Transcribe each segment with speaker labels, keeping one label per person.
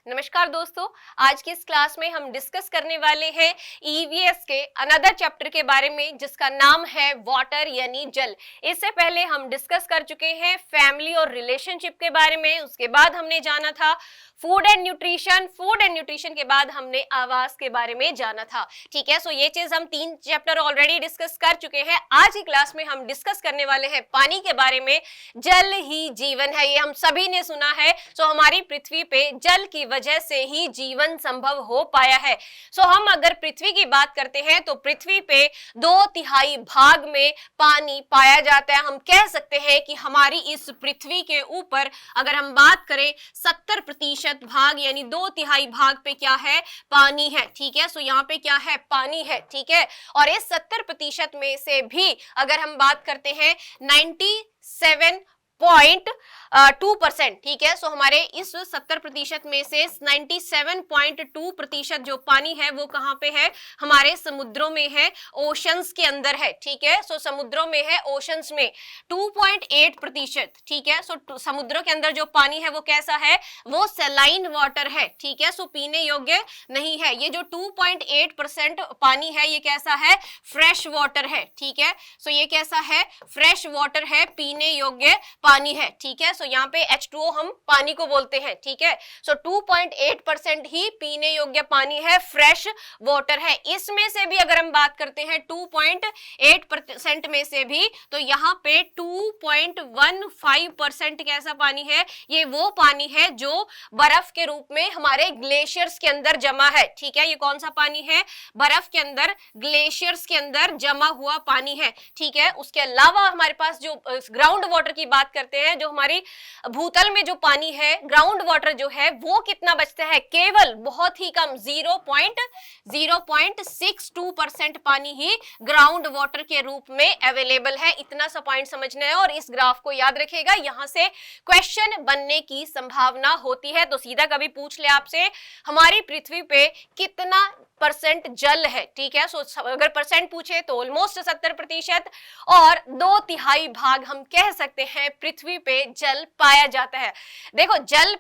Speaker 1: नमस्कार दोस्तों, आज की इस क्लास में हम डिस्कस करने वाले हैं ईवीएस के अनदर चैप्टर के बारे में जिसका नाम है वाटर यानी जल। इससे पहले हम डिस्कस कर चुके हैं फैमिली और रिलेशनशिप के बारे में। उसके बाद हमने जाना था फूड एंड न्यूट्रिशन के बाद हमने आवास के बारे में जाना था। ठीक है, सो ये चीज हम 3 चैप्टर ऑलरेडी डिस्कस कर चुके हैं। आज की क्लास में हम डिस्कस करने वाले हैं पानी के बारे में। जल ही जीवन है, ये हम सभी ने सुना है। सो हमारी पृथ्वी पे जल की वजह से ही जीवन संभव हो पाया है। सो हम अगर पृथ्वी की बात करते हैं तो पृथ्वी पे 2/3 भाग में पानी पाया जाता है। हम कह सकते हैं कि हमारी इस पृथ्वी के ऊपर अगर हम बात करें 70% भाग यानी 2/3 भाग पे क्या है, पानी है। ठीक है, सो यहाँ पे क्या है, पानी है। ठीक है, और इस 70% में से भी अगर हम बात करते हैं 97.2%, ठीक है, सो हमारे इस 70% में से 97.2% जो पानी है वो कहाँ पे है, हमारे समुद्रों में है, ओशंस के अंदर है। ठीक है, सो समुद्रों में है, ओशंस में 2.8%। ठीक है, सो समुद्रों के अंदर जो पानी है वो कैसा है, वो सलाइन वाटर है। ठीक है, सो पीने योग्य नहीं है। ये जो 2.8% पानी है ये कैसा है, फ्रेश वाटर है। ठीक है, सो ये कैसा है, फ्रेश वाटर है, पीने योग्य पानी है। ठीक है, सो यहाँ पे H2O हम पानी को बोलते हैं। ठीक है, सो 2.8% ही पीने योग्य पानी है, फ्रेश वाटर है। इसमें से भी अगर हम बात करते हैं 2.8% में से भी, तो यहाँ पे 2.15% कैसा पानी है, ये वो पानी है जो बर्फ के रूप में हमारे ग्लेशियर्स के अंदर जमा है। ठीक है, ये कौन सा पानी है, बर्फ के अंदर, ग्लेशियर्स के अंदर जमा हुआ पानी है। ठीक है, उसके अलावा हमारे पास जो ग्राउंड वाटर की बात करते हैं, जो हमारी भूतल में जो पानी है, ग्राउंड वाटर जो है वो कितना बचता है, केवल बहुत ही कम 0.62% पानी ही ग्राउंड वाटर के रूप में अवेलेबल है। इतना सा पॉइंट समझना है और इस ग्राफ को याद रखिएगा, यहां से क्वेश्चन बनने की संभावना होती है। तो सीधा कभी पूछ ले आपसे हमारी पृथ्वी पे कितना % जल है। ठीक है, सो अगर परसेंट पूछे तो ऑलमोस्ट 70% और 2/3 भाग हम कह सकते हैं पृथ्वी पे जल पाया जाता है। देखो जल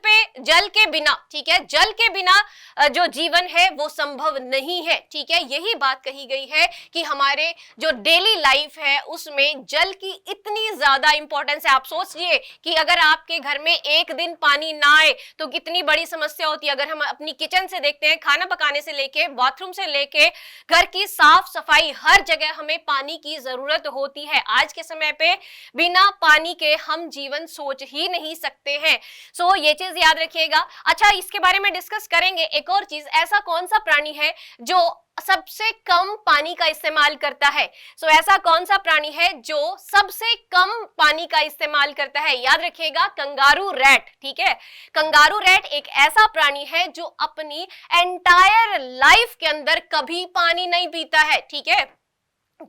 Speaker 1: के बिना, ठीक है, जल के बिना जो जीवन है वो संभव नहीं है। ठीक है, यही बात कही गई है कि हमारे जो डेली लाइफ है उसमें जल की इतनी ज्यादा इंपॉर्टेंस है। आप सोचिए कि अगर आपके घर में एक दिन पानी ना आए तो कितनी बड़ी समस्या होती है। अगर हम अपनी किचन से देखते हैं, खाना पकाने से लेके बाथरूम से लेके घर की साफ सफाई, हर जगह हमें पानी की जरूरत होती है। आज के समय पे बिना पानी के हम जीवन सोच ही नहीं सकते हैं। सो ये चीज याद रखिएगा। अच्छा, इसके बारे में डिस्कस करेंगे। एक और चीज, ऐसा कौन सा प्राणी है जो सबसे कम पानी का इस्तेमाल करता है। सो ऐसा कौन सा प्राणी है जो सबसे कम पानी का इस्तेमाल करता है, याद रखिएगा, कंगारू रैट। ठीक है, कंगारू रैट एक ऐसा प्राणी है जो अपनी एंटायर लाइफ के अंदर कभी पानी नहीं पीता है। ठीक है,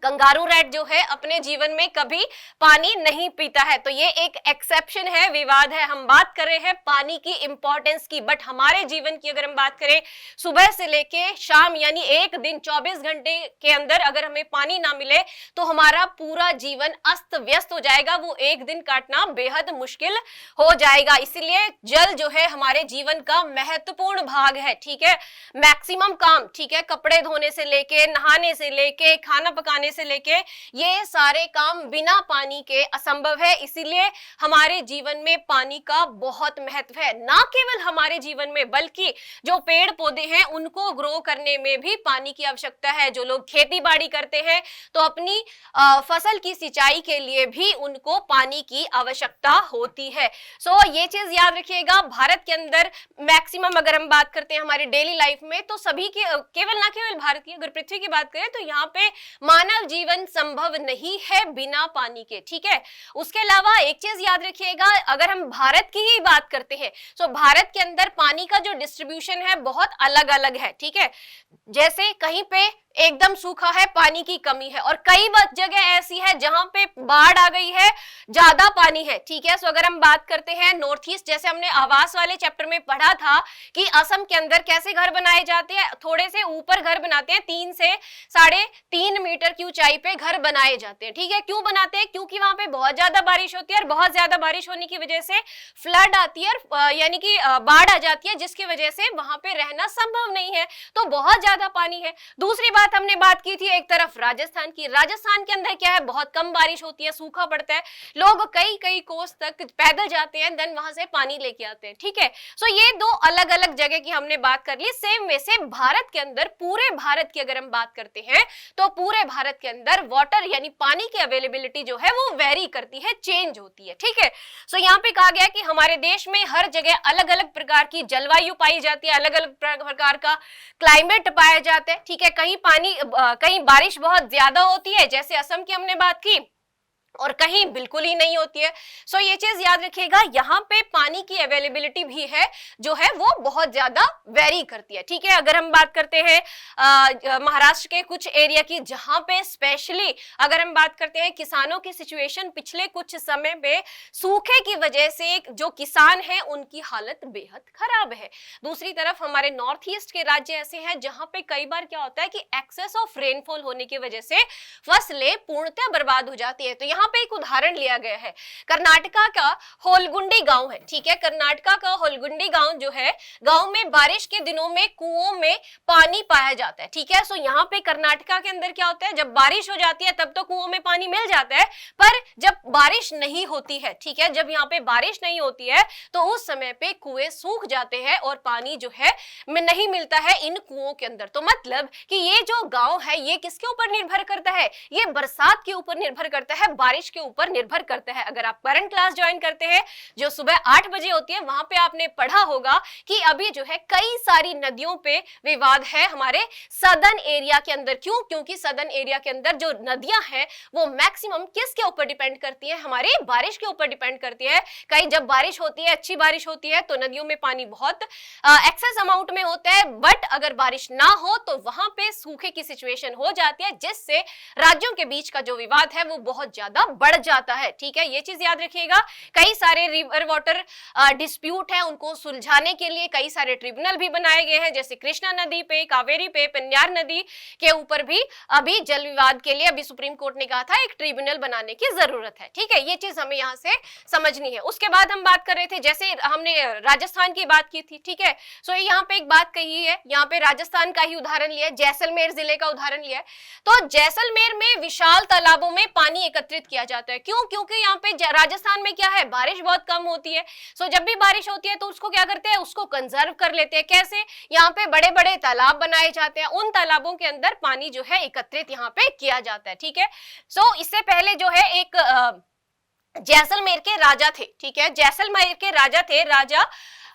Speaker 1: कंगारू रैट जो है अपने जीवन में कभी पानी नहीं पीता है। तो ये एक एक्सेप्शन है, विवाद है। हम बात कर रहे हैं पानी की इंपॉर्टेंस की, बट हमारे जीवन की अगर हम बात करें, सुबह से लेके शाम यानी एक दिन 24 घंटे के अंदर अगर हमें पानी ना मिले तो हमारा पूरा जीवन अस्त व्यस्त हो जाएगा। वो एक दिन काटना बेहद मुश्किल हो जाएगा। इसीलिए जल जो है हमारे जीवन का महत्वपूर्ण भाग है। ठीक है, मैक्सिमम काम, ठीक है, कपड़े धोने से लेके, नहाने से लेके, खाना पकाने से लेके, ये सारे काम बिना पानी के असंभव है। इसीलिए हमारे जीवन में पानी का बहुत महत्व है। ना केवल हमारे जीवन में बल्कि जो पेड़ पौधे हैं उनको ग्रो करने में भी पानी की आवश्यकता है। जो लोग खेती बाड़ी करते हैं तो अपनी फसल की सिंचाई के लिए भी उनको पानी की आवश्यकता होती है। सो ये चीज याद रखिएगा। भारत के अंदर मैक्सिमम अगर हम बात करते हैं हमारी डेली लाइफ में, तो सभी की, केवल ना केवल भारत की, अगर पृथ्वी की बात करें तो यहाँ पे मानव जीवन संभव नहीं है बिना पानी के। ठीक है, उसके अलावा एक चीज याद रखिएगा, अगर हम भारत की ही बात करते हैं तो भारत के अंदर पानी का जो डिस्ट्रीब्यूशन है बहुत अलग अलग है। ठीक है, जैसे कहीं पे एकदम सूखा है, पानी की कमी है, और कई जगह ऐसी है जहां पे बाढ़ आ गई है, ज्यादा पानी है, ठीक है। सो अगर हम बात करते हैं नॉर्थ ईस्ट, जैसे हमने आवास वाले चैप्टर में पढ़ा था कि असम के अंदर कैसे घर बनाए जाते हैं, थोड़े से ऊपर घर बनाते हैं, 3 से 3.5 मीटर की ऊंचाई पे घर बनाए जाते हैं, ठीक है। क्यों बनाते हैं? क्योंकि वहां पे बहुत ज्यादा बारिश होती है, और बहुत ज्यादा बारिश होने की वजह से फ्लड आती है, यानी कि बाढ़ आ जाती है, जिसकी वजह से वहां पे रहना संभव नहीं है, तो बहुत ज्यादा पानी है। दूसरी बात हमने बात की थी एक तरफ राजस्थान की, राजस्थान के अंदर क्या है, बहुत कम बारिश होती है, सूखा पड़ता है, लोग कई कई कोस तक पैदल जाते हैं, देन वहां से पानी लेके आते हैं, ठीक है। सो ये दो अलग अलग जगह की हमने बात कर ली। सेम वे से भारत के अंदर, पूरे भारत की अगर हम बात करते हैं तो पूरे भारत के अंदर वाटर यानी पानी की अवेलेबिलिटी जो है वो वेरी करती है, चेंज होती है, ठीक है। सो यहाँ पे कहा गया कि हमारे देश में हर जगह अलग अलग प्रकार की जलवायु पाई जाती है, अलग अलग प्रकार का क्लाइमेट पाया जाता है, ठीक है। कहीं बारिश बहुत ज्यादा होती है, जैसे असम की हमने बात की, और कहीं बिल्कुल ही नहीं होती है। सो ये चीज याद रखिएगा, यहाँ पे पानी की अवेलेबिलिटी भी है जो है वो बहुत ज्यादा वेरी करती है, ठीक है। अगर हम बात करते हैं महाराष्ट्र के कुछ एरिया की, जहां पे स्पेशली अगर हम बात करते हैं किसानों की सिचुएशन, पिछले कुछ समय पे सूखे की वजह से जो किसान हैं उनकी हालत बेहद खराब है। दूसरी तरफ हमारे नॉर्थ ईस्ट के राज्य ऐसे हैं जहां पे कई बार क्या होता है कि एक्सेस ऑफ रेनफॉल होने की वजह से फसलें पूर्णतः बर्बाद हो जाती है। तो यहाँ पे एक उदाहरण लिया गया है, कर्नाटका का होलगुंडी गांव है, ठीक है। कर्नाटका का होलगुंडी गांव जो है, गांव में बारिश के दिनों में कुओं में पानी पाया जाता है, ठीक है। सो यहाँ पे कर्नाटका के अंदर क्या होता है, जब बारिश हो जाती है तब तो कुओं में पानी मिल जाता है, पर जब बारिश नहीं होती है, ठीक है, जब यहाँ पे बारिश नहीं होती है तो उस समय पे कुएं सूख जाते हैं और पानी जो है नहीं मिलता है इन कुओं के अंदर। तो मतलब कि ये जो गांव है ये किसके ऊपर निर्भर करता है, ये बरसात के ऊपर निर्भर करता है, बारिश के ऊपर निर्भर करता है। अगर आप करंट क्लास ज्वाइन करते हैं जो सुबह 8 बजे होती है, वहां पे आपने पढ़ा होगा कि अभी जो है कई सारी नदियों पे विवाद है हमारे सदर्न एरिया के अंदर। क्यों? क्योंकि सदर्न एरिया के अंदर जो नदियां हैं वो मैक्सिमम किसके ऊपर डिपेंड करती है, हमारी बारिश के ऊपर डिपेंड करती है। कहीं जब बारिश होती है, अच्छी बारिश होती है, तो नदियों में पानी बहुत एक्सेस अमाउंट में होता है, बट अगर बारिश ना हो तो वहां पे सूखे की सिचुएशन हो जाती है, जिससे राज्यों के बीच का जो विवाद है वो बहुत ज्यादा बढ़ जाता है, ठीक है। ये चीज याद रखिएगा। कई सारे रिवर वाटर डिस्प्यूट है, उनको सुलझाने के लिए कई सारे ट्रिब्यूनल भी बनाए गए हैं, जैसे कृष्णा नदी पे, कावेरी पे, पेन्नार नदी के ऊपर भी अभी जल विवाद के लिए अभी सुप्रीम कोर्ट ने कहा था एक ट्रिब्यूनल बनाने की जरूरत है, ठीक है। ये चीज हमें यहाँ से समझनी है। उसके बाद हम बात कर रहे थे, जैसे हमने राजस्थान की बात की थी, ठीक है। सो यहाँ पे एक बात कही है, यहाँ पे राजस्थान का ही उदाहरण लिया, जैसलमेर जिले का उदाहरण लिया। तो जैसलमेर में विशाल तालाबों में पानी एकत्रित किया जाता है। क्यों? क्योंकि यहाँ पे राजस्थान में क्या है, बारिश बहुत कम होती है। सो जब भी बारिश होती है तो उसको क्या करते हैं, उसको कंजर्व कर लेते हैं। कैसे? यहाँ पे बड़े बड़े तालाब बनाए जाते हैं, उन तालाबों के अंदर पानी जो है एकत्रित यहाँ पे किया जाता है, ठीक है। सो इससे पहले जो है एक जैसलमेर के राजा थे, ठीक है, जैसलमेर के राजा थे, राजा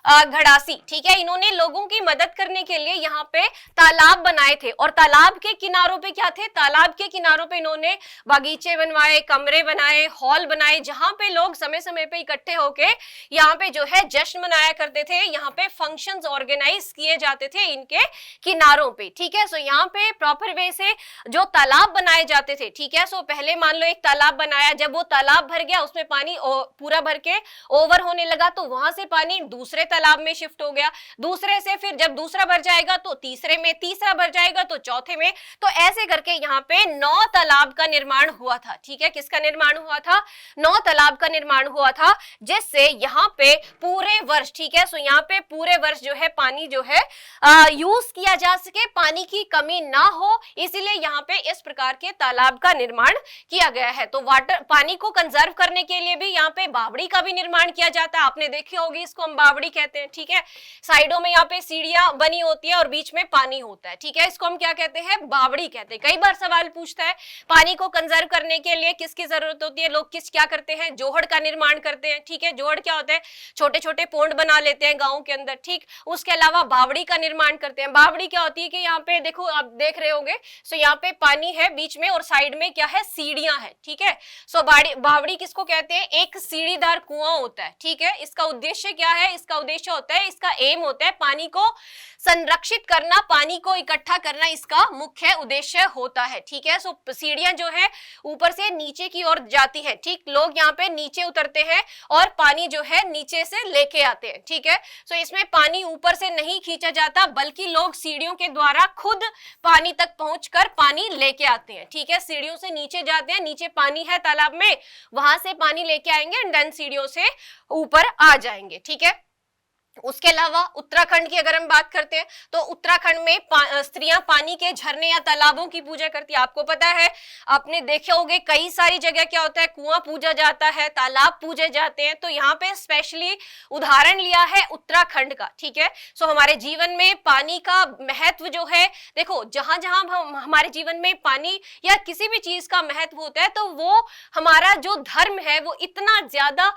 Speaker 1: घड़ासी, ठीक है। इन्होंने लोगों की मदद करने के लिए यहाँ पे तालाब बनाए थे, और तालाब के किनारों पे क्या थे, तालाब के किनारों पे इन्होंने बागीचे बनवाए, कमरे बनाए, हॉल बनाए, जहां पे लोग समय समय पे इकट्ठे होके यहाँ पे जो है जश्न मनाया करते थे, यहाँ पे फंक्शंस ऑर्गेनाइज किए जाते थे इनके किनारों पे, ठीक है। सो यहाँ पे प्रॉपर वे से जो तालाब बनाए जाते थे, ठीक है। सो पहले मान लो एक तालाब बनाया, जब वो तालाब भर गया, उसमें पानी पूरा भर के ओवर होने लगा, तो वहां से पानी दूसरे तालाब में शिफ्ट हो गया, दूसरे से फिर जब दूसरा भर जाएगा तो तीसरे में, तीसरा भर जाएगा तो चौथे में, तो ऐसे करके यहाँ पे 9 तालाब का निर्माण हुआ था, ठीक है। किसका निर्माण हुआ था? 9 तालाब का निर्माण हुआ था, जिससे यहाँ पे पूरे वर्ष, ठीक है, सो यहाँ पे पूरे वर्ष जो है पानी जो है यूज किया जा सके, पानी की कमी ना हो, इसीलिए यहाँ पे इस प्रकार के तालाब का निर्माण किया गया है। तो पानी को कंजर्व करने के लिए भी यहाँ पे बावड़ी का भी निर्माण किया जाता है, आपने देखी होगी, इसको हम बावड़ी कहते हैं, ठीक है। साइडों में यहाँ पे सीढ़ियां बनी होती है और बीच में पानी होता है, ठीक है, इसको हम क्या कहते हैं, बावड़ी कहते हैं। कई बार सवाल पूछता है पानी को कंजर्व करने के लिए किसकी जरूरत होती है, लोग क्या करते हैं, जोहड़ का निर्माण करते हैं, ठीक है। जोहड़ क्या होता है, छोटे छोटे पोंड बना लेते हैं गाँव के अंदर, ठीक। उसके अलावा बावड़ी का निर्माण करते हैं। बावड़ी क्या होती है कि यहाँ पे देखो, आप देख रहे होंगे, सो यहाँ पे पानी है बीच में और साइड में क्या है, सीढ़ियां है, ठीक है। सो बावड़ी किसको कहते हैं, एक सीढ़ीदार कुआं होता है, ठीक है। इसका उद्देश्य क्या है, इसका उद्देश्य होता है, इसका एम होता है पानी को संरक्षित करना, पानी को इकट्ठा करना इसका मुख्य उद्देश्य होता है। ठीक है, सो सीढ़ियां जो है ऊपर से नीचे की ओर जाती है। ठीक, लोग यहाँ पे नीचे उतरते हैं और पानी जो है नीचे से लेके आते हैं। ठीक है, सो इसमें पानी ऊपर से नहीं खींचा जाता बल्कि लोग सीढ़ियों के द्वारा खुद पानी तक पहुंचकर पानी लेके आते हैं। ठीक है, सीढ़ियों से नीचे जाते हैं, नीचे पानी है तालाब में, वहां से पानी लेके आएंगे एंड देन सीढ़ियों से ऊपर आ जाएंगे। ठीक है, उसके अलावा उत्तराखंड की अगर हम बात करते हैं तो उत्तराखंड में स्त्रियां पानी के झरने या तालाबों की पूजा करती है। आपको पता है, आपने देखे होंगे कई सारी जगह क्या होता है, कुआं पूजा जाता है, तालाब पूजे जाते हैं, तो यहाँ पे स्पेशली उदाहरण लिया है उत्तराखंड का। ठीक है, सो हमारे जीवन में पानी का महत्व जो है, देखो जहां जहां हमारे जीवन में पानी या किसी भी चीज का महत्व होता है तो वो हमारा जो धर्म है वो इतना ज्यादा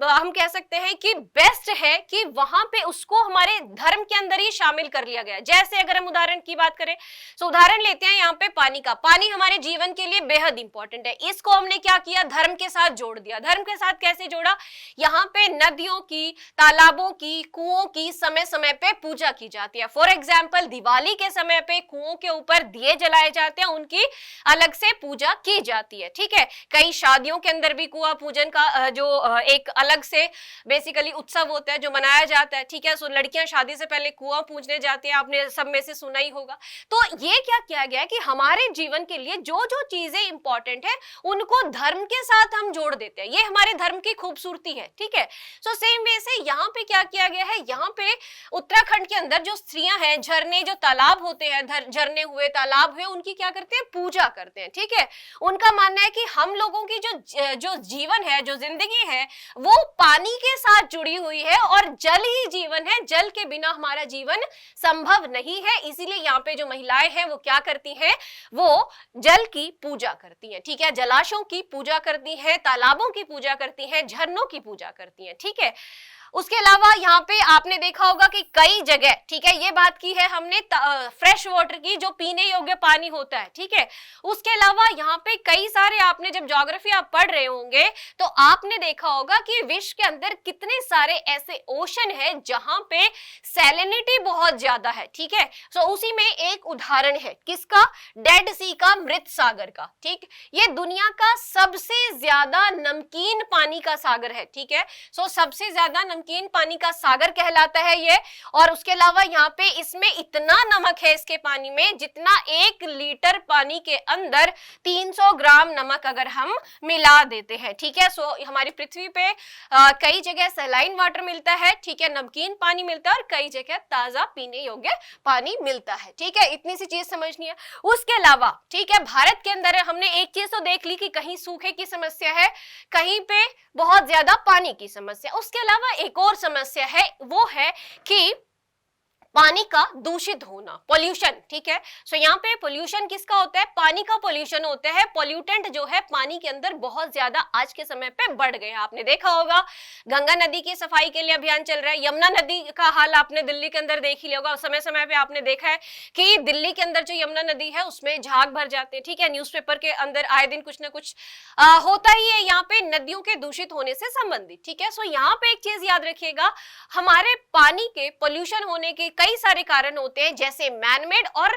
Speaker 1: हम कह सकते हैं कि बेस्ट है कि वहां पे उसको हमारे धर्म के अंदर ही शामिल कर लिया गया। जैसे अगर हम उदाहरण की बात करें, तो उदाहरण लेते हैं यहाँ पे पानी का। पानी हमारे जीवन के लिए बेहद इंपॉर्टेंट है, इसको हमने क्या किया, धर्म के साथ जोड़ दिया। धर्म के साथ कैसे जोड़ा, यहाँ पे नदियों की, तालाबों की, कुओं की समय समय पे पूजा की जाती है। फॉर एग्जाम्पल दिवाली के समय पे कुओं के ऊपर दिए जलाए जाते हैं, उनकी अलग से पूजा की जाती है। ठीक है, कई शादियों के अंदर भी कुआं पूजन का जो एक अलग से बेसिकली उत्सव होता है जो मनाया जाता है। ठीक है, सो लड़कियां शादी से पहले कुआं पूजने जाती हैं, आपने सब में से सुना ही होगा। तो ये क्या किया गया कि हमारे जीवन के लिए जो जो चीजें इंपॉर्टेंट है उनको धर्म के साथ हम जोड़ देते हैं, ये हमारे धर्म की खूबसूरती है। ठीक है, सो सेम वे से यहाँ पे क्या किया गया है, यहाँ पे उत्तराखंड के अंदर जो स्त्रियां हैं, झरने जो तालाब होते हैं, झरने हुए तालाब हुए, उनकी क्या करते हैं, पूजा करते हैं। ठीक है, उनका मानना है कि हम लोगों की जो जीवन है, जो जिंदगी है, वो पानी के साथ जुड़ी हुई है और जल ही जीवन है, जल के बिना हमारा जीवन संभव नहीं है। इसीलिए यहाँ पे जो महिलाएं हैं वो क्या करती हैं, वो जल की पूजा करती हैं। ठीक है, जलाशयों की पूजा करती हैं, तालाबों की पूजा करती हैं, झरनों की पूजा करती हैं। ठीक है, उसके अलावा यहाँ पे आपने देखा होगा कि कई जगह, ठीक है, ये बात की है हमने फ्रेश वाटर की, जो पीने योग्य पानी होता है। ठीक है, उसके अलावा यहाँ पे कई सारे, आपने जब ज्योग्राफी आप पढ़ रहे होंगे तो आपने देखा होगा कि विश्व के अंदर कितने सारे ऐसे ओशन है जहां पे सैलिनिटी बहुत ज्यादा है। ठीक है, सो उसी में एक उदाहरण है किसका, डेड सी का, मृत सागर का। ठीक, ये दुनिया का सबसे ज्यादा नमकीन पानी का सागर है। ठीक है, सो सबसे ज्यादा नमकीन पानी का सागर कहलाता है ये। और उसके अलावा यहाँ पे इसमें इतना नमक है इसके पानी में, जितना 1 लीटर पानी के अंदर 300 ग्राम नमक अगर हम मिला देते हैं। ठीक है, सो हमारी पृथ्वी पे कई जगह सैलाइन वाटर मिलता है, ठीक है, नमकीन पानी मिलता है, और कई जगह ताजा पीने योग्य पानी मिलता है। ठीक है, इतनी सी चीज समझनी है। उसके अलावा ठीक है, भारत के अंदर हमने एक चीज तो देख ली कि कहीं सूखे की समस्या है, कहीं पे बहुत ज्यादा पानी की समस्या। उसके अलावा एक और समस्या है, वो है कि पानी का दूषित होना, पोल्यूशन। ठीक है, सो यहाँ पे पोल्यूशन किसका होता है, पानी का पोल्यूशन होता है। पोल्यूटेंट जो है पानी के अंदर बहुत ज्यादा आज के समय पे बढ़ गए हैं। आपने देखा होगा गंगा नदी की सफाई के लिए अभियान चल रहा है, यमुना नदी का हाल आपने दिल्ली के अंदर देख ही लिया होगा। समय समय पे आपने देखा है कि दिल्ली के अंदर जो यमुना नदी है उसमें झाग भर जाते हैं। ठीक है, न्यूज़पेपर के अंदर आए दिन कुछ ना कुछ होता ही है यहाँ पे नदियों के दूषित होने से संबंधित। ठीक है, सो यहाँ पे एक चीज याद रखिएगा, हमारे पानी के पोल्यूशन होने के कई सारे कारण होते हैं, जैसे मैनमेड और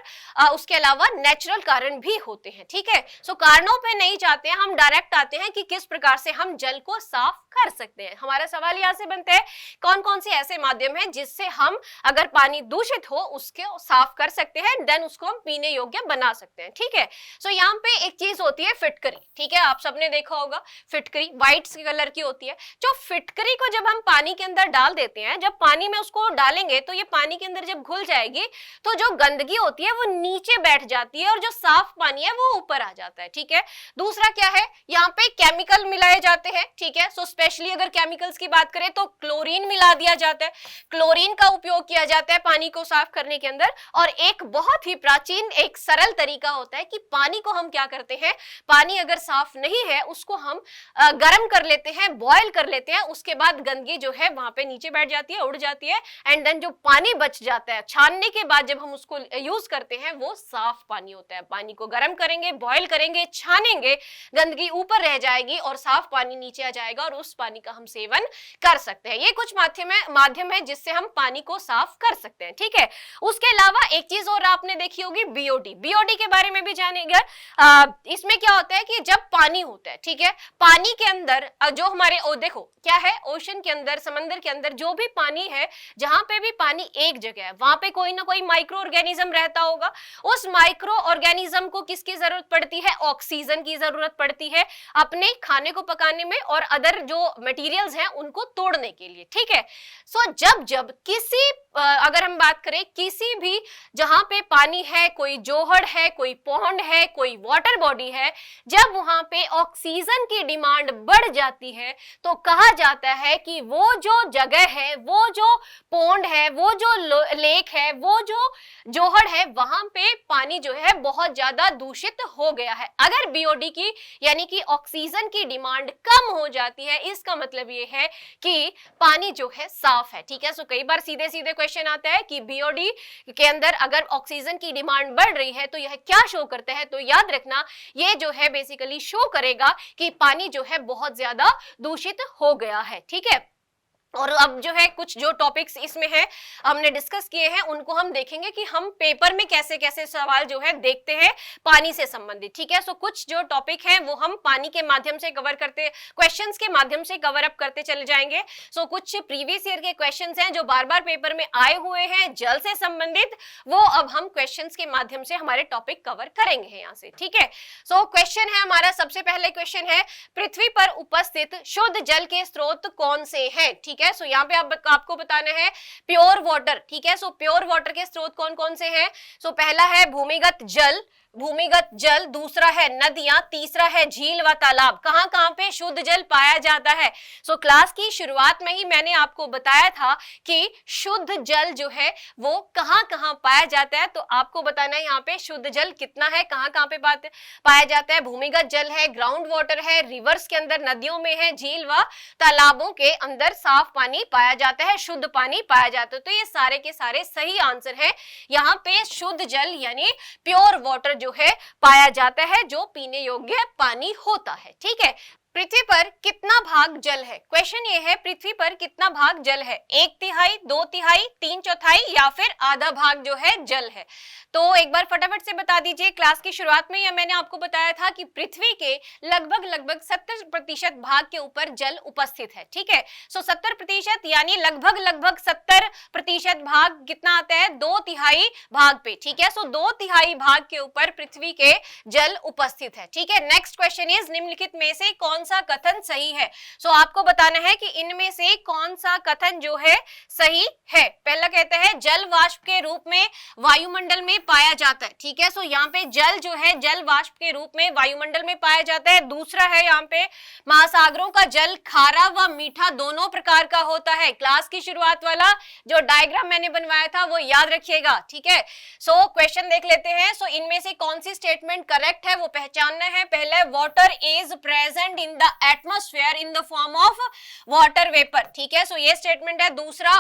Speaker 1: उसके अलावा नेचुरल कारण भी होते हैं। ठीक है, सो कारणों पे नहीं जाते हैं, हम डायरेक्ट आते हैं कि किस प्रकार से हम जल को साफ कर सकते हैं। हमारा सवाल यहाँ से बनता है कौन कौन से ऐसे माध्यम हैं जिससे हम अगर पानी दूषित हो उसको साफ कर सकते हैं, देन उसको हम पीने योग्य बना सकते हैं। ठीक है, सो यहाँ पे एक चीज होती है फिटकरी। ठीक है, आप सबने देखा होगा फिटकरी व्हाइट कलर की होती है। जो फिटकरी को जब हम पानी के अंदर डाल देते हैं, जब पानी में उसको डालेंगे तो ये पानी के अंदर जब घुल जाएगी तो जो गंदगी होती है वो नीचे बैठ जाती है और जो साफ पानी है वो ऊपर आ जाता है। ठीक है, दूसरा क्या है, यहाँ पे केमिकल मिलाए जाते हैं। ठीक है, सो स्पेशली अगर केमिकल्स की बात करें तो क्लोरीन मिला दिया जाता है। क्लोरीन का उपयोग किया जाता है पानी को साफ करने के अंदर। और एक बहुत ही प्राचीन एक सरल तरीका होता है कि पानी को हम क्या करते हैं, पानी अगर साफ नहीं है उसको हम गर्म कर लेते हैं, बॉयल कर लेते हैं, उसके बाद गंदगी जो है वहां पे नीचे बैठ जाती है, उड़ जाती है, एंड देन जो पानी बच जाता है, छानने के बाद जब हम उसको यूज करते हैं वो साफ पानी होता है। पानी को गर्म करेंगे, बॉईल करेंगे, छानेंगे, गंदगी ऊपर रह जाएगी और साफ पानी नीचे आ जाएगा और उस पानी का हम सेवन कर सकते हैं। ये कुछ माध्यम है जिससे हम पानी को साफ कर सकते हैं, ठीक है। उसके अलावा एक चीज और आपने देखी होगी, बीओडी। बीओडी के बारे में भी जानेंगे। इसमें क्या होता है कि जब पानी होता है, ठीक है, पानी के अंदर जो हमारे देखो क्या है, ओशन के अंदर, समंदर के अंदर जो भी पानी है, जहां पे भी पानी एक जगह है वहां पे कोई ना कोई माइक्रो ऑर्गेनिज्म रहता होगा। उस माइक्रो ऑर्गेनिज्म को किसकी जरूरत पड़ती है? ऑक्सीजन की जरूरत पड़ती है अपने खाने को पकाने में और अदर जो मटेरियल्स हैं उनको तोड़ने के लिए, ठीक है। सो जब किसी अगर हम बात करें किसी भी जहां पे पानी है, कोई जोहड़ है, कोई पौंड है, कोई वाटर बॉडी है, जब वहां पे ऑक्सीजन की डिमांड बढ़ जाती है तो कहा जाता है कि वो जो जगह है, वो जो पौंड है, वो जो लेक है, वो जो जोहड़ है, वहां पे पानी जो है बहुत ज्यादा दूषित हो गया है। अगर बीओडी की यानी कि ऑक्सीजन की डिमांड कम हो जाती है, इसका मतलब ये है कि पानी जो है साफ है, ठीक है। सो कई बार सीधे सीधे क्वेश्चन आता है कि बीओडी के अंदर अगर ऑक्सीजन की डिमांड बढ़ रही है तो यह क्या शो करता है? तो याद रखना ये जो है बेसिकली शो करेगा कि पानी जो है बहुत ज्यादा दूषित हो गया है, ठीक है। और अब जो है कुछ जो टॉपिक्स इसमें है हमने डिस्कस किए हैं उनको हम देखेंगे कि हम पेपर में कैसे कैसे सवाल जो है देखते हैं पानी से संबंधित, ठीक है। सो कुछ जो टॉपिक हैं वो हम पानी के माध्यम से कवर करते, क्वेश्चंस के माध्यम से कवर अप करते चले जाएंगे। सो कुछ प्रीवियस ईयर के क्वेश्चंस हैं जो बार बार पेपर में आए हुए हैं जल से संबंधित, वो अब हम क्वेश्चंस के माध्यम से हमारे टॉपिक कवर करेंगे यहाँ से, ठीक है। सो क्वेश्चन है हमारा, सबसे पहले क्वेश्चन है, पृथ्वी पर उपस्थित शुद्ध जल के स्रोत कौन से हैं? ठीक है। सो यहाँ पे आपको बताना है प्योर वाटर, ठीक है। सो प्योर वाटर के स्रोत कौन कौन से हैं? सो पहला है भूमिगत जल, दूसरा है नदियां, तीसरा है झील व तालाब। कहां कहां पे शुद्ध जल पाया जाता है? सो क्लास की शुरुआत में ही मैंने आपको बताया था कि शुद्ध जल जो है वो कहां कहां पाया जाता है, तो आपको बताना है यहाँ पे शुद्ध जल कितना है, कहां कहां पे पाया जाता है। भूमिगत जल है, ग्राउंड वाटर है, रिवर्स के अंदर, नदियों में है, झील व तालाबों के अंदर साफ पानी पाया जाता है, शुद्ध पानी पाया जाता है। तो ये सारे के सारे सही आंसर है। यहाँ पे शुद्ध जल यानी प्योर वाटर जो है पाया जाता है, जो पीने योग्य पानी होता है, ठीक है। पृथ्वी पर कितना भाग जल है? क्वेश्चन ये है पृथ्वी पर कितना भाग जल है? 1/3, 2/3, 3/4 या फिर आधा भाग जो है जल है? तो एक बार फटाफट से बता दीजिए। क्लास की शुरुआत में मैंने आपको बताया था कि पृथ्वी के लगभग 70% भाग के ऊपर जल उपस्थित है, ठीक है। सो 70% यानी लगभग 70% भाग कितना आता है? 2/3 भाग पे, ठीक है। सो 2/3 भाग के ऊपर पृथ्वी के जल उपस्थित है, ठीक है। नेक्स्ट क्वेश्चन इज, निम्नलिखित में से कौन सा कथन सही है? सो आपको बताना है कि इनमें से कौन सा कथन जो है सही है। पहला कहता है जल वाष्प के रूप में वायुमंडल में पाया जाता है, ठीक है। सो यहाँ पे जल जो है जल वाष्प के रूप में वायुमंडल में पाया जाता है। दूसरा है यहाँ पे महासागरों का जल खारा व मीठा दोनों प्रकार का होता है। क्लास की शुरुआत वाला जो डायग्राम मैंने बनवाया था वो याद रखिएगा, ठीक है। सो क्वेश्चन देख लेते हैं। सो इनमें से कौन सी स्टेटमेंट करेक्ट है वो पहचानना है। पहला water is present in the atmosphere in the form of water vapour, ठीक है। सो ये स्टेटमेंट है। दूसरा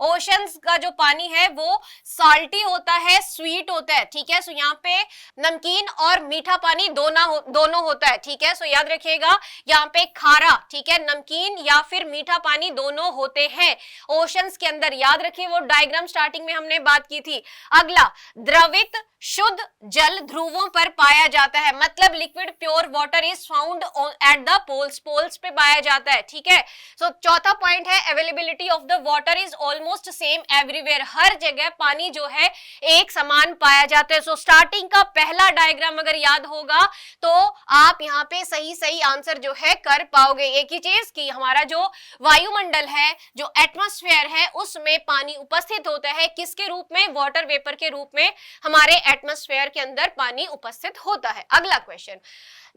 Speaker 1: ओशंस का जो पानी है वो साल्टी होता है, स्वीट होता है, ठीक है। सो यहाँ पे नमकीन और मीठा पानी दोनों होता है, ठीक है। सो याद रखिएगा यहाँ पे खारा, ठीक है, नमकीन या फिर मीठा पानी दोनों होते हैं ओशंस के अंदर। याद रखिए वो डायग्राम स्टार्टिंग में हमने बात की थी। अगला, द्रवित शुद्ध जल ध्रुवों पर पाया जाता है, मतलब liquid pure water is found at the poles पे पाया जाता है, ठीक है। सो चौथा पॉइंट है availability of the water is almost same everywhere, हर जगह पानी जो है एक समान पाया जाता है। सो स्टार्टिंग का पहला डायग्राम अगर याद होगा तो आप यहाँ पे सही आंसर जो है कर पाओगे। एक ही चीज कि हमारा जो वायुमंडल है, जो एटमॉस्फेयर है, उसमें पानी उपस्थित होता है किसके रूप में? वाटर वेपर के रूप में हमारे एटमॉस्फेयर के अंदर पानी उपस्थित होता है। अगला क्वेश्चन,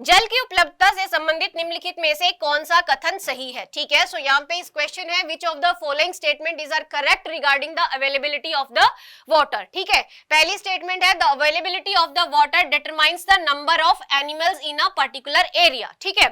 Speaker 1: जल की उपलब्धता से संबंधित निम्नलिखित में से कौन सा कथन सही है? ठीक है। सो यहाँ पे इस क्वेश्चन है which of the following statement is are correct regarding the availability of the water, ठीक है। पहली स्टेटमेंट है the availability of the water determines the number of animals in a particular area, ठीक है।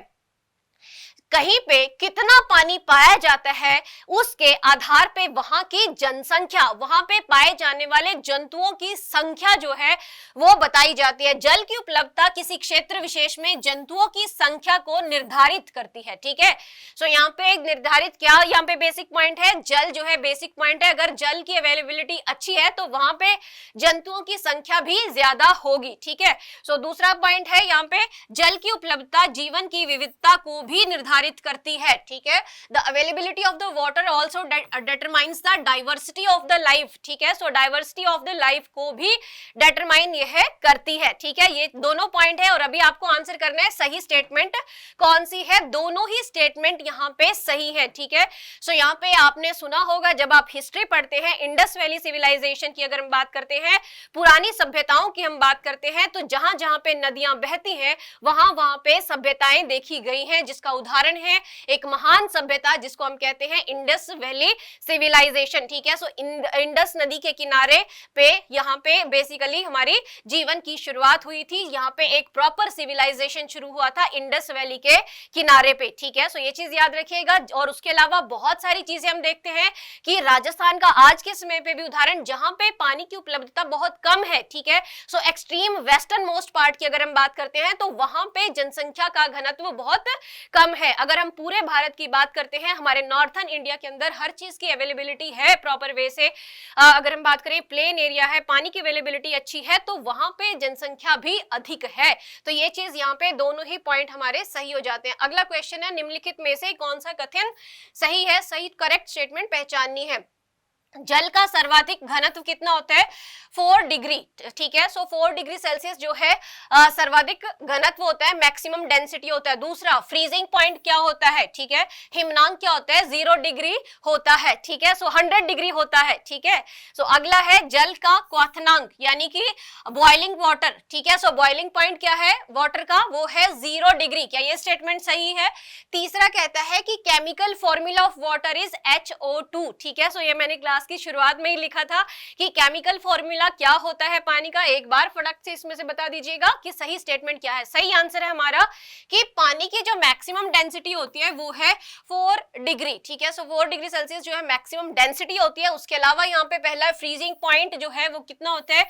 Speaker 1: कहीं पे कितना पानी पाया जाता है उसके आधार पे वहां की जनसंख्या, वहां पे पाए जाने वाले जंतुओं की संख्या जो है वो बताई जाती है। जल की उपलब्धता किसी क्षेत्र विशेष में जंतुओं की संख्या को निर्धारित करती है। ठीक है, सो यहाँ पे निर्धारित क्या, यहाँ पे बेसिक पॉइंट है, जल जो है बेसिक पॉइंट है। अगर जल की अवेलेबिलिटी अच्छी है तो वहां पे जंतुओं की संख्या भी ज्यादा होगी। ठीक है, सो दूसरा पॉइंट है यहाँ पे जल की उपलब्धता जीवन की विविधता को भी निर्धारित करती है। ठीक है, the availability of the water also determines the diversity of the life. ठीक है, सो डाइवर्सिटी ऑफ द लाइफ को भी डिटरमाइन यह करती है। ठीक है, ये दोनों पॉइंट है और अभी आपको आंसर करना है सही स्टेटमेंट कौन सी है। दोनों ही स्टेटमेंट यहाँ पे सही है। ठीक है, सो यहाँ पे आपने सुना होगा जब आप हिस्ट्री पढ़ते हैं, इंडस वैली सिविलाइजेशन की अगर हम बात करते हैं, पुरानी सभ्यताओं की हम बात करते हैं, तो जहां जहां पे नदियां बहती हैं वहां वहां पे सभ्यताएं देखी गई हैं, जिसका उदाहरण है एक महान सभ्यता जिसको हम कहते हैं इंडस वैली सिविलाइजेशन। ठीक है, सो इंडस नदी के किनारे पे यहाँ पे बेसिकली हमारी जीवन की शुरुआत हुई थी। यहाँ पे एक प्रॉपर सिविलाइजेशन शुरू हुआ था इंडस वैली के किनारे पे। ठीक है, सो ये चीज याद रखिएगा। और उसके अलावा बहुत सारी चीजें हम देखते हैं कि राजस्थान का आज के समय पे भी उदाहरण जहां पे पानी की उपलब्धता बहुत कम है। ठीक है, सो एक्सट्रीम वेस्टर्न मोस्ट पार्ट की अगर हम बात करते हैं तो वहां पे जनसंख्या का घनत्व बहुत कम है। अगर हम पूरे भारत की बात करते हैं, हमारे नॉर्थर्न इंडिया के अंदर हर चीज की अवेलेबिलिटी है प्रॉपर वे से। अगर हम बात करें प्लेन एरिया है, पानी की अवेलेबिलिटी अच्छी है, तो वहां पे जनसंख्या भी अधिक है। तो ये चीज यहाँ पे दोनों ही पॉइंट हमारे सही हो जाते हैं। अगला क्वेश्चन है, निम्नलिखित में से कौन सा कथन सही है, सही करेक्ट स्टेटमेंट पहचाननी है। जल का सर्वाधिक घनत्व कितना होता है? 4 डिग्री। ठीक है, सो 4 डिग्री सेल्सियस जो है सर्वाधिक घनत्व होता है, मैक्सिमम डेंसिटी होता है। दूसरा फ्रीजिंग पॉइंट क्या होता है? ठीक है, हिमनांक क्या होता है? 0 डिग्री होता है। ठीक है, सो 100 डिग्री होता है। ठीक है, सो अगला है जल का क्वथनांक यानी कि बॉइलिंग वाटर। ठीक है, सो बॉइलिंग पॉइंट क्या है वाटर का? वो है 0 डिग्री। क्या ये स्टेटमेंट सही है? तीसरा कहता है कि chemical formula of water is HO2। ठीक है, सो ये मैंने क्लास की शुरुआत में ही लिखा था कि केमिकल फॉर्मूला क्या होता है पानी का। एक बार फटाक से इसमें से बता दीजिएगा कि सही स्टेटमेंट क्या है। सही आंसर है हमारा कि पानी की जो मैक्सिमम डेंसिटी होती है वो है 4 डिग्री। ठीक है, सो 4 डिग्री सेल्सियस जो है मैक्सिमम डेंसिटी होती है। उसके अलावा यहाँ पे पहला फ्रीजिंग पॉइंट जो है वो कितना होता है?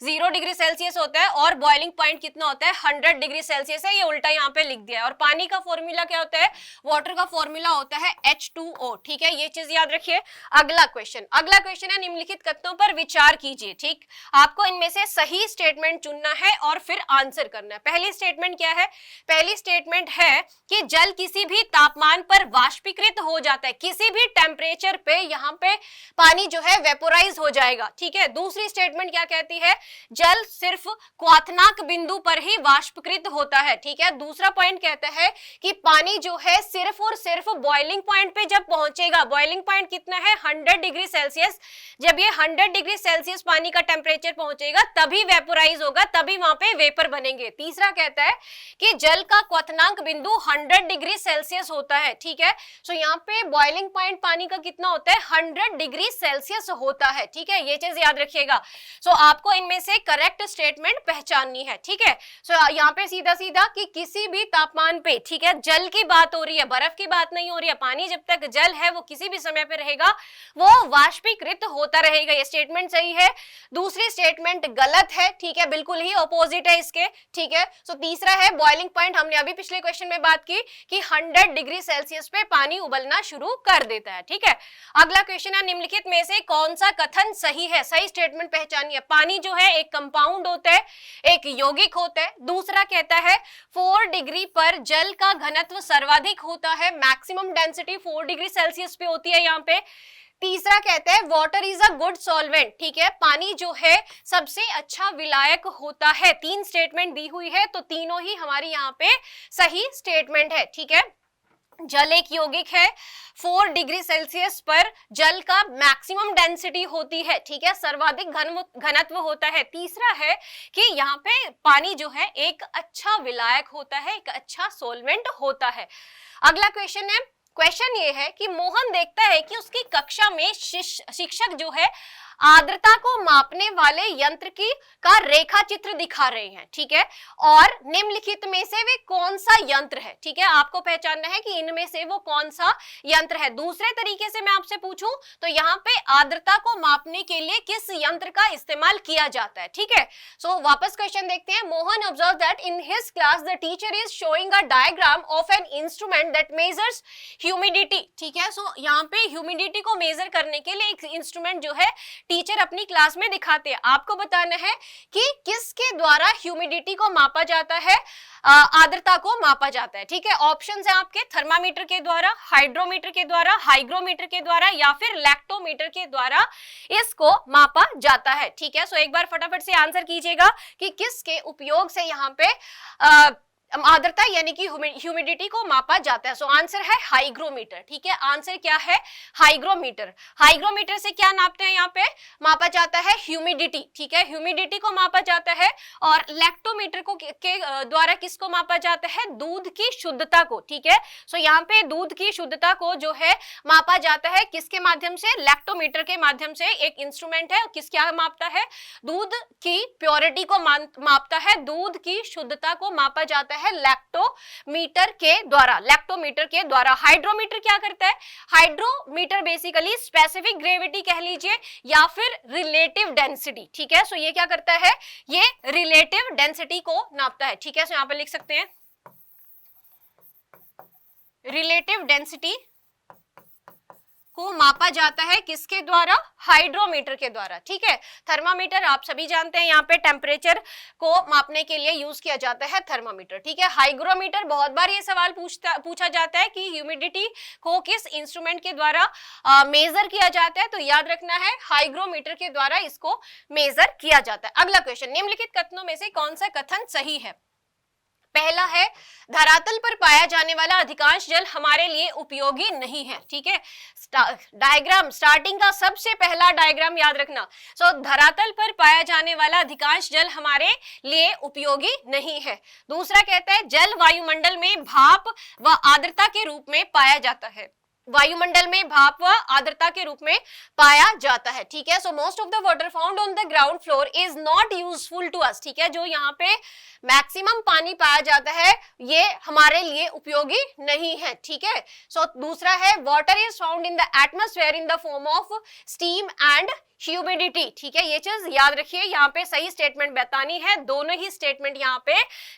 Speaker 1: 0 डिग्री सेल्सियस होता है। और बॉइलिंग पॉइंट कितना होता है? 100 डिग्री सेल्सियस है। ये उल्टा यहाँ पे लिख दिया है। और पानी का फॉर्मूला क्या होता है? वाटर का फॉर्मूला होता है H2O। ठीक है, ये चीज याद रखिए। अगला क्वेश्चन है, निम्नलिखित कथनों पर विचार कीजिए। ठीक, आपको इनमें से सही स्टेटमेंट चुनना है और फिर आंसर करना है। पहली स्टेटमेंट क्या है? पहली स्टेटमेंट है कि जल किसी भी तापमान पर वाष्पीकृत हो जाता है। किसी भी टेम्परेचर पे यहाँ पे पानी जो है वेपोराइज हो जाएगा। ठीक है, दूसरी स्टेटमेंट क्या कहती है? जल सिर्फ क्वथनांक बिंदु पर ही वाष्पीकृत होता है। ठीक है, दूसरा पॉइंट कहता है कि पानी जो है सिर्फ और सिर्फ बॉइलिंग पॉइंट पे जब पहुंचेगा, बॉइलिंग पॉइंट कितना है? 100 डिग्री सेल्सियस। जब ये 100 डिग्री सेल्सियस पानी का टेम्परेचर पहुंचेगा तभी वेपोराइज होगा, तभी वहां पे वेपर बनेंगे। तीसरा कहता है कि जल का क्वथनांक बिंदु 100 डिग्री सेल्सियस होता है। ठीक है, सो यहाँ पे बॉइलिंग पॉइंट पानी का कितना होता है? 100 डिग्री सेल्सियस होता है। ठीक है, ये चीज याद रखिएगा। सो आपको इनमें से करेक्ट स्टेटमेंट पहचाननी है। ठीक है, सो यहाँ पे सीधा सीधा कि किसी भी तापमान पे, ठीक है, जल की बात हो रही है, बर्फ की बात नहीं हो रही है। पानी जब तक जल है वो किसी भी समय पे रहेगा, वो वाष्पीकृत होता रहेगा। ये स्टेटमेंट सही है। दूसरी स्टेटमेंट गलत है। ठीक है, बिल्कुल ही ऑपोजिट है इसके। ठीक है, सो तीसरा है बॉइलिंग पॉइंट, हमने अभी पिछले क्वेश्चन में बात की कि 100 डिग्री सेल्सियस पे पानी उबलना शुरू कर देता है। ठीक है, अगला क्वेश्चन है, निम्नलिखित में से कौन सा कथन सही है? सही स्टेटमेंट पहचानिए। पानी जो है एक कंपाउंड होता है, एक यौगिक होता है। दूसरा कहता है 4 डिग्री पर जल का घनत्व सर्वाधिक होता है, मैक्सिमम डेंसिटी 4 डिग्री सेल्सियस पे होती है यहाँ पे। तीसरा कहता है water is a good solvent. ठीक है, पानी जो है सबसे अच्छा विलायक होता है। 3 स्टेटमेंट दी हुई है, तो तीनों ही हमारी यहाँ पे सही स्टेटमेंट है। ठीक है, जल एक यौगिक है, 4 डिग्री सेल्सियस पर जल का मैक्सिमम डेंसिटी होती है। ठीक है, सर्वाधिक घनत्व होता है। तीसरा है कि यहाँ पे पानी जो है एक अच्छा विलायक होता है, एक अच्छा सोलवेंट होता है। अगला क्वेश्चन है, क्वेश्चन ये है कि मोहन देखता है कि उसकी कक्षा में शिक्षक जो है आर्द्रता को मापने वाले यंत्र की का रेखा चित्र दिखा रहे हैं, ठीक है, और निम्नलिखित में से वे कौन सा यंत्र है, ठीक है, आपको पहचानना है कि इनमें से वो कौन सा यंत्र है। दूसरे तरीके से मैं आपसे पूछूं तो यहाँ पे आर्द्रता को मापने के लिए किस यंत्र का इस्तेमाल किया जाता है, ठीक है। सो वापस क्वेश्चन देखते हैं। Mohan observe that in his class the teacher is showing a diagram of an instrument that measures humidity, ठीक है। सो यहाँ पे ह्यूमिडिटी को मेजर करने के लिए एक इंस्ट्रूमेंट जो है टीचर अपनी क्लास में दिखाते हैं। आपको बताना है कि किसके द्वारा ह्यूमिडिटी को मापा जाता है, आर्द्रता को मापा जाता है, ठीक है। ऑप्शंस हैं आपके, थर्मामीटर के द्वारा, हाइड्रोमीटर के द्वारा, हाइग्रोमीटर के द्वारा या फिर लैक्टोमीटर के द्वारा इसको मापा जाता है, ठीक है। सो एक बार फटाफट से आंसर कीजिएगा कि किसके उपयोग से यहाँ पे आर्द्रता यानी कि ह्यूमिडिटी को मापा जाता है। सो आंसर है हाइग्रोमीटर, ठीक है। आंसर क्या है, हाइग्रोमीटर। हाइग्रोमीटर से क्या नापते हैं, यहाँ पे मापा जाता है ह्यूमिडिटी, ठीक है, ह्यूमिडिटी को मापा जाता है। और लैक्टोमीटर को के द्वारा किसको मापा जाता है, दूध की शुद्धता को, ठीक है। सो यहाँ पे दूध की शुद्धता को जो है मापा जाता है किसके माध्यम से, लैक्टोमीटर के माध्यम से। एक इंस्ट्रूमेंट है, किस क्या मापता है, दूध की प्योरिटी को मापता है, दूध की शुद्धता को मापा जाता है लैक्टोमीटर के द्वारा, लैक्टोमीटर के द्वारा। हाइड्रोमीटर क्या करता है, हाइड्रोमीटर बेसिकली स्पेसिफिक ग्रेविटी कह लीजिए या फिर रिलेटिव डेंसिटी, ठीक है। सो ये क्या करता है, ये रिलेटिव डेंसिटी को नापता है, ठीक है। सो यहां पर लिख सकते हैं रिलेटिव डेंसिटी को मापा जाता है किसके द्वारा, हाइड्रोमीटर के द्वारा, ठीक है। थर्मामीटर आप सभी जानते हैं, यहाँ पे टेम्परेचर को मापने के लिए यूज किया जाता है थर्मामीटर, ठीक है। हाइग्रोमीटर, बहुत बार ये सवाल पूछा जाता है कि ह्यूमिडिटी को किस इंस्ट्रूमेंट के द्वारा मेजर किया जाता है, तो याद रखना है हाइग्रोमीटर के द्वारा इसको मेजर किया जाता है। अगला क्वेश्चन, निम्नलिखित कथनों में से कौन सा कथन सही है। पहला है धरातल पर पाया जाने वाला अधिकांश जल हमारे लिए उपयोगी नहीं है, ठीक है। डायग्राम, स्टार्टिंग का सबसे पहला डायग्राम याद रखना। सो धरातल पर पाया जाने वाला अधिकांश जल हमारे लिए उपयोगी नहीं है। दूसरा कहता है जल वायुमंडल में भाप व आर्द्रता के रूप में पाया जाता है, वायुमंडल में भाप व आर्द्रता के रूप में पाया जाता है, ठीक है। So most of the water found on the ground floor is not useful to us, ठीक है। जो यहाँ पे मैक्सिमम पानी पाया जाता है ये हमारे लिए उपयोगी नहीं है, ठीक है। सो दूसरा है water is found in the atmosphere in the form of steam and humidity, ठीक है। ये चीज याद रखिए, यहाँ पे सही स्टेटमेंट बतानी है, दोनों ही स्टेटमेंट यहाँ पे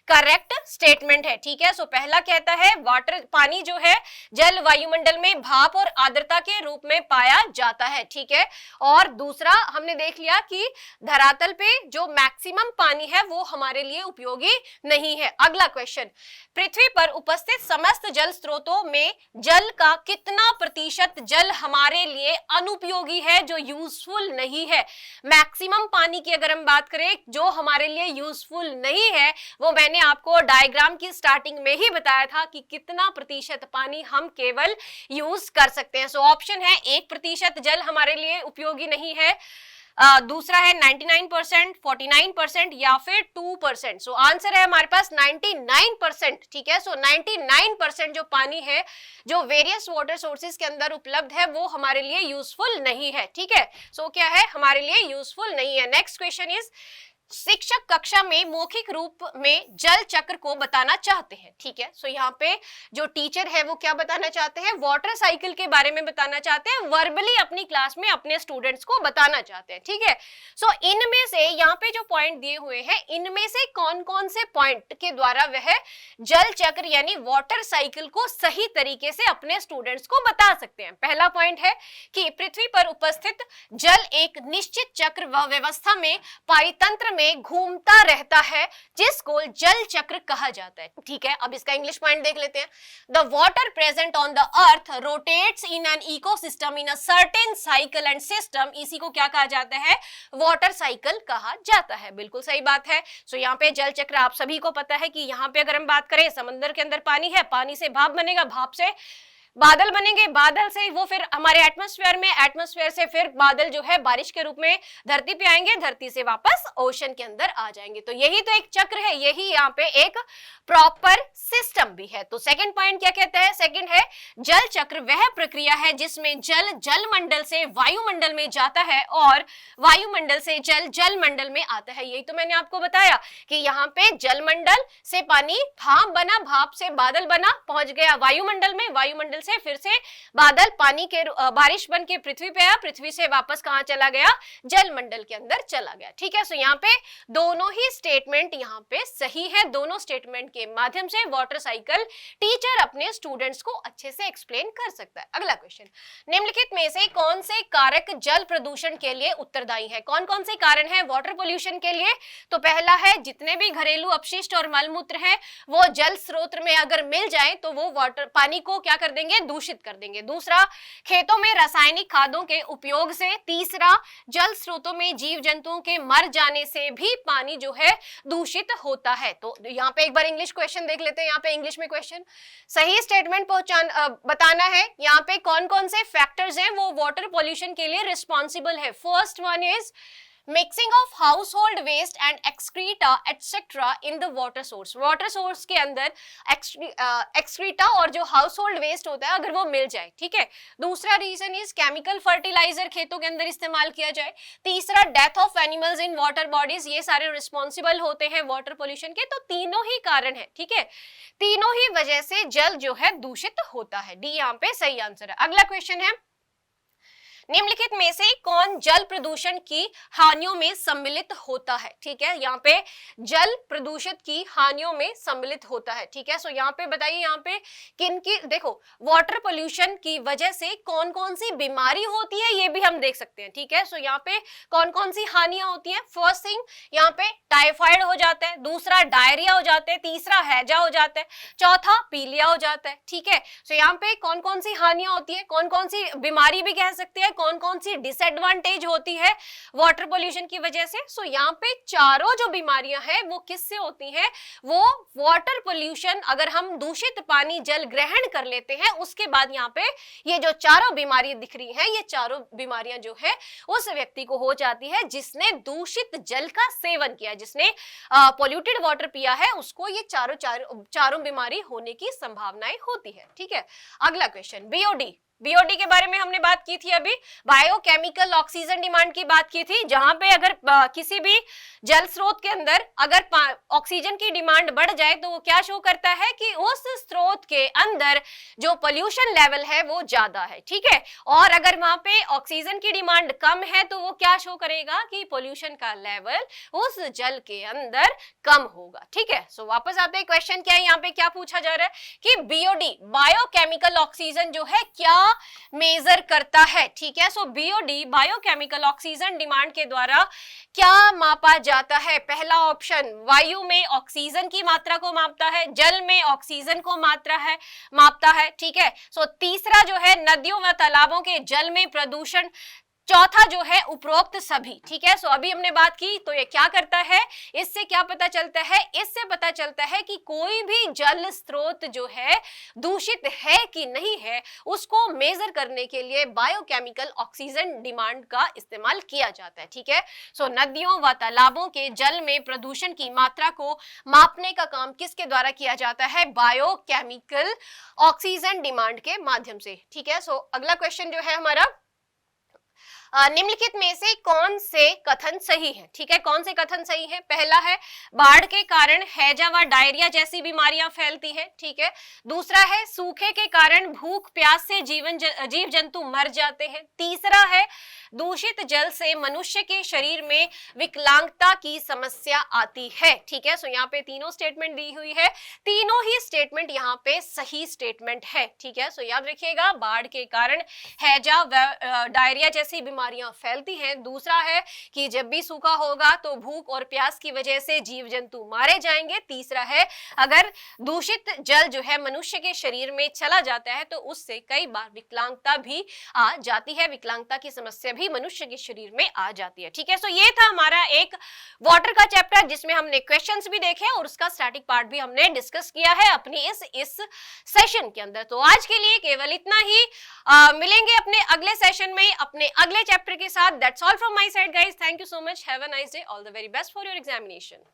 Speaker 1: करेक्ट स्टेटमेंट है, ठीक है। सो पहला कहता है वाटर, पानी जो है जल वायुमंडल में भाप और आर्द्रता के रूप में पाया जाता है, ठीक है। और दूसरा हमने देख लिया कि धरातल पे जो मैक्सिमम पानी है वो हमारे लिए उपयोगी नहीं है। अगला क्वेश्चन, पृथ्वी पर उपस्थित समस्त जल स्रोतों में जल का कितना प्रतिशत जल हमारे लिए अनुपयोगी है, जो यूजफुल नहीं है। मैक्सिमम पानी की अगर हम बात करें जो हमारे लिए यूजफुल नहीं है, वो मैंने आपको डायग्राम की स्टार्टिंग में ही बताया था कि कितना प्रतिशत पानी हम केवल यूज कर सकते हैं। सो ऑप्शन है 1% जल हमारे लिए उपयोगी नहीं है, दूसरा है 99%, 49% या फिर 2%। सो आंसर है हमारे पास 99%, ठीक है। सो 99% जो पानी है जो वेरियस वाटर सोर्सेज के अंदर उपलब्ध है वो हमारे लिए यूजफुल नहीं है, ठीक है। सो क्या है, हमारे लिए यूजफुल नहीं है। नेक्स्ट क्वेश्चन इज शिक्षक कक्षा में मौखिक रूप में जल चक्र को बताना चाहते हैं, ठीक है। सो यहाँ पे जो टीचर है वो क्या बताना चाहते हैं, वाटर साइकिल के बारे में बताना चाहते हैं, वर्बली अपनी क्लास में अपने स्टूडेंट्स को बताना चाहते हैं, ठीक है। सो इनमें से यहाँ पे जो पॉइंट दिए हुए हैं इनमें से कौन कौन से पॉइंट के द्वारा वह जल चक्र यानी वाटर साइकिल को सही तरीके से अपने स्टूडेंट्स को बता सकते हैं। पहला पॉइंट है कि पृथ्वी पर उपस्थित जल एक निश्चित चक्र व व्यवस्था में पारितंत्र में घूमता रहता है जिसको जल चक्र कहा जाता है, ठीक है। अब इसका इंग्लिश पॉइंट देख लेते हैं। The water present on the earth rotates in an ecosystem in a certain cycle and system, इसी को क्या कहा जाता है, वाटर साइकिल कहा जाता है। बिल्कुल सही बात है। सो यहाँ पे जल चक्र आप सभी को पता है कि यहाँ पे अगर हम बात करें समंदर के अंदर पानी है, पानी से भाप बनेगा, भाप से बादल बनेंगे, बादल से वो फिर हमारे एटमॉस्फेयर में, एटमॉस्फेयर से फिर बादल जो है बारिश के रूप में धरती पे आएंगे, धरती से वापस ओशन के अंदर आ जाएंगे। तो यही तो एक चक्र है, यही यहाँ पे एक प्रॉपर सिस्टम भी है। तो सेकंड पॉइंट क्या कहता है? सेकंड है जल चक्र वह प्रक्रिया है जिसमें जल जलमंडल से वायुमंडल में जाता है और वायुमंडल से जल जलमंडल में आता है। यही तो मैंने आपको बताया कि यहाँ पे जलमंडल से पानी भाप बना, भाप से बादल बना, पहुंच गया वायुमंडल में, वायुमंडल से फिर से बादल पानी के बारिश बन के पृथ्वी पे आया, पृथ्वी से वापस कहां चला गया? जलमंडल के अंदर चला गया। ठीक है, सो यहाँ पे दोनों ही स्टेटमेंट यहाँ पे सही है। दोनों स्टेटमेंट के माध्यम से वाटर साइकिल टीचर अपने स्टूडेंट्स को अच्छे से एक्सप्लेन कर सकता है। अगला क्वेश्चन, निम्नलिखित में से कौन से कारक जल प्रदूषण के लिए उत्तरदायी है? कौन कौन से कारण है वाटर पोल्यूशन के लिए? तो पहला है जितने भी घरेलू अपशिष्ट और मलमूत्र हैं वो जल स्रोत में अगर मिल जाए तो वो वाटर पानी को क्या कर देंगे? दूषित कर देंगे। दूसरा, खेतों में रासायनिक खादों के उपयोग से। तीसरा, जल स्रोतों में जीव जंतुओं के मर जाने से भी पानी जो है दूषित होता है। तो यहाँ पे एक बार इंग्लिश क्वेश्चन देख लेते हैं। यहाँ पे इंग्लिश में क्वेश्चन सही स्टेटमेंट बताना है। यहाँ पे कौन कौन से फैक्टर्स हैं वो वाटर पॉल्यूशन के लिए रिस्पॉन्सिबल है। First one is mixing of household waste and excreta etcetera in the water source. Water source के अंदर एक्सक्रीटा और जो हाउसहोल्ड वेस्ट होता है अगर वो मिल जाए, ठीक है। दूसरा रीजन इज केमिकल फर्टिलाइजर खेतों के अंदर इस्तेमाल किया जाए। तीसरा, death of animals in water bodies. ये सारे रिस्पॉन्सिबल होते हैं वाटर पोल्यूशन के। तो तीनों ही कारण है, ठीक है, तीनों ही वजह से जल जो है दूषित होता है। डी यहाँ पे सही आंसर है। अगला क्वेश्चन है, निम्नलिखित में से कौन जल प्रदूषण की हानियों में सम्मिलित होता है? ठीक है, यहाँ पे जल प्रदूषित की हानियों में सम्मिलित होता है। ठीक है, सो यहाँ पे बताइए, यहाँ पे किन की, देखो वाटर पोल्यूशन की वजह से कौन कौन सी बीमारी होती है ये भी हम देख सकते हैं। ठीक है, सो यहाँ पे कौन कौन सी हानियां होती है? फर्स्ट थिंग यहाँ पे टाइफाइड हो जाता है, दूसरा डायरिया हो जाता है, तीसरा हैजा हो जाता है, चौथा पीलिया हो जाता है। ठीक है, सो यहाँ पे कौन कौन सी हानियां होती है, कौन कौन सी बीमारी भी कह सकते हैं, कौन कौन सी डिसएडवांटेज होती है वाटर पोल्यूशन की वजह से। सो यहाँ पे चारों जो बीमारियां हैं वो किससे होती हैं? वो वाटर पोल्यूशन, अगर हम दूषित पानी जल ग्रहण कर लेते हैं उसके बाद यहाँ पे ये जो चारों बीमारियां दिख रही हैं, ये चारों बीमारियां जो है उस व्यक्ति को हो जाती है जिसने दूषित जल का सेवन किया, जिसने पोल्यूटेड वाटर पिया है, उसको ये चारों बीमारी होने की संभावनाएं होती है। ठीक है, अगला क्वेश्चन, बीओडी। बीओडी के बारे में हमने बात की थी अभी, बायोकेमिकल ऑक्सीजन डिमांड की बात की थी, जहां पे अगर किसी भी जल स्रोत के अंदर अगर ऑक्सीजन की डिमांड बढ़ जाए तो वो क्या शो करता है कि उस स्रोत के अंदर जो पोल्यूशन लेवल है वो ज्यादा है। ठीक है, और अगर वहां पे ऑक्सीजन की डिमांड कम है तो वो क्या शो करेगा कि पोल्यूशन का लेवल उस जल के अंदर कम होगा। ठीक है, सो वापस आते हैं, क्वेश्चन क्या है यहाँ पे, क्या पूछा जा रहा है कि बीओडी बायोकेमिकल ऑक्सीजन जो है क्या मेजर करता है। ठीक है, सो बीओडी बायोकेमिकल ऑक्सीजन डिमांड के द्वारा क्या मापा जाता है? पहला ऑप्शन, वायु में ऑक्सीजन की मात्रा को मापता है, जल में ऑक्सीजन को मापता है। ठीक है, सो तीसरा जो है नदियों व तालाबों के जल में प्रदूषण, चौथा जो है उपरोक्त सभी। ठीक है, सो अभी हमने बात की तो ये क्या करता है, इससे क्या पता चलता है? इससे पता चलता है कि कोई भी जल स्रोत जो है दूषित है कि नहीं है उसको मेजर करने के लिए बायोकेमिकल ऑक्सीजन डिमांड का इस्तेमाल किया जाता है। ठीक है, सो नदियों व तालाबों के जल में प्रदूषण की मात्रा को मापने का काम किसके द्वारा किया जाता है? बायोकेमिकल ऑक्सीजन डिमांड के माध्यम से। ठीक है, सो अगला क्वेश्चन जो है हमारा, निम्नलिखित में से कौन से कथन सही है? ठीक है, कौन से कथन सही है? पहला है बाढ़ के कारण हैजा व डायरिया जैसी बीमारियां फैलती हैं। ठीक है, दूसरा है सूखे के कारण भूख प्यास से जीव जंतु मर जाते हैं। तीसरा है दूषित जल से मनुष्य के शरीर में विकलांगता की समस्या आती है। ठीक है, सो यहाँ पे तीनों स्टेटमेंट दी हुई है, तीनों ही स्टेटमेंट यहाँ पे सही स्टेटमेंट है। ठीक है, सो याद रखिएगा, बाढ़ के कारण हैजा व डायरिया जैसी बीमारियां फैलती हैं। दूसरा है कि जब भी सूखा होगा तो भूख और प्यास की वजह से जीव जंतु मारे जाएंगे। तीसरा है अगर दूषित जल जो है मनुष्य के शरीर में चला जाता है तो उससे कई बार विकलांगता भी आ जाती है, विकलांगता की समस्या भी मनुष्य के शरीर में आ जाती है। ठीक है, सो ये था हमारा एक वाटर का चैप्टर जिसमें हमने क्वेश्चंस भी देखे और उसका स्टैटिक पार्ट भी हमने डिस्कस किया है अपनी इस सेशन के अंदर। तो आज के लिए केवल इतना ही, मिलेंगे अपने अगले सेशन में अपने अगले चैप्टर के साथ। That's all from my side guys, thank you so much, have a nice day, all the very best for your examination.